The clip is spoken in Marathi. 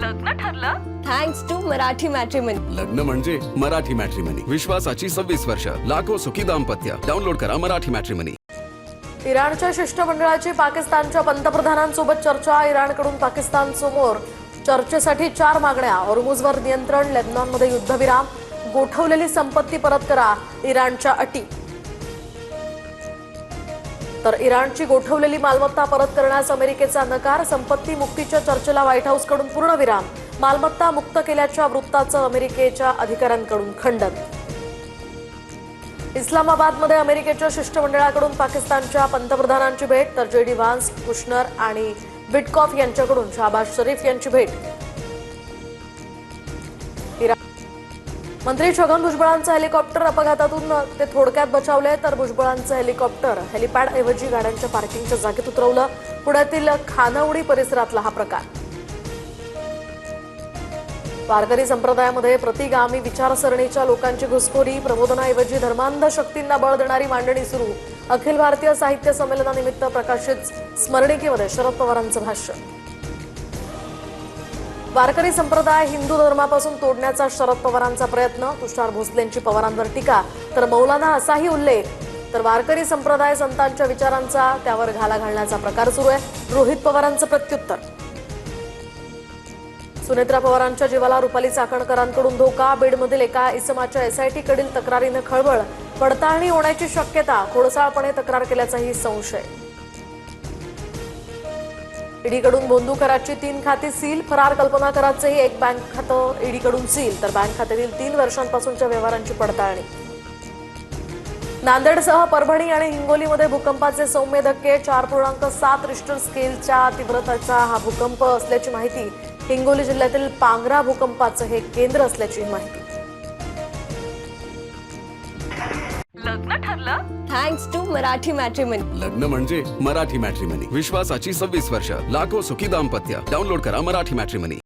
लग्न ठरलं? Thanks to Marathi Matrimony. लग्न म्हणजे मराठी मॅट्रिमनी. विश्वासाची 26 वर्ष. लाखो सुखी दाम्पत्य. डाउनलोड करा मराठी मॅट्रिमनी. इराणच्या शिष्टमंडळाची पाकिस्तानच्या पंतप्रधानांसोबत चर्चा. इराणकडून पाकिस्तानसमोर चर्चेसाठी 4 मागण्या. हॉर्मुझवर नियंत्रण, लेबनॉनमध्ये युद्धविराम, गोठवलेली संपत्ती परत करा, इराणच्या अटी. तर इराणची गोठवलेली मालमत्ता परत करण्यास अमेरिकेचा नकार. संपत्ती मुक्तीच्या चर्चेला व्हाईट हाऊसकडून पूर्णविराम. मालमत्ता मुक्त केल्याच्या वृत्ताचं अमेरिकेच्या अधिकाऱ्यांकडून खंडन. इस्लामाबादमध्ये अमेरिकेच्या शिष्टमंडळाकडून पाकिस्तानच्या पंतप्रधानांची भेट. तर जेडी व्हान्स, कुशनर आणि विटकॉफ यांच्याकडून शहबाज शरीफ यांची भेट. मंत्री छगन भुजबळांचं हेलिकॉप्टर अपघातातून ते थोडक्यात बचावले. तर भुजबळांचं हेलिकॉप्टर हेलिपॅड ऐवजी गाड्यांच्या पार्किंगच्या जागेत उतरवलं. पुण्यातील खानावडी परिसरातला हा प्रकार. वारकरी संप्रदायामध्ये प्रतिगामी विचारसरणीच्या लोकांची घुसखोरी. प्रबोधनाऐवजी धर्मांध शक्तींना बळ देणारी मांडणी सुरू. अखिल भारतीय साहित्य संमेलनानिमित्त प्रकाशित स्मरणिकेमध्ये शरद पवारांचं भाष्य. वारकरी संप्रदाय हिंदू धर्मापासून तोडण्याचा शरद पवारांचा प्रयत्न. तुषार भोसलेंची पवारांवर टीका. तर मौलाना असाही उल्लेख. तर वारकरी संप्रदाय संतांच्या विचारांचा त्यावर घाला घालण्याचा प्रकार सुरू आहे. रोहित पवारांचं प्रत्युत्तर. सुनेत्रा पवारांच्या जीवाला रुपाली चाकणकरांकडून धोका. बीडमधील एका इसमाच्या एसआयटीकडील तक्रारीनं खळबळ. पडताळणी होण्याची शक्यता. खोडसाळपणे तक्रार केल्याचाही संशय. ईडीकडून बोंदूकराची 3 खाती सील. फरार कल्पना कराचंही एक बँक खातं ईडीकडून सील. तर बँक खात्यातील 3 वर्षांपासूनच्या व्यवहारांची पडताळणी. नांदेडसह परभणी आणि हिंगोलीमध्ये भूकंपाचे सौम्य धक्के. 4.7 रिश्टर स्केलच्या तीव्रतेचा हा भूकंप असल्याची माहिती. हिंगोली जिल्ह्यातील पांगरा भूकंपाचं हे केंद्र असल्याची माहिती. लग्न ठरलं? Thanks to Marathi Matrimony. लग्न म्हणजे मराठी मॅट्रिमनी. विश्वासाची 26 वर्ष. लाखो सुखी दाम्पत्य. डाउनलोड करा मराठी मॅट्रिमनी.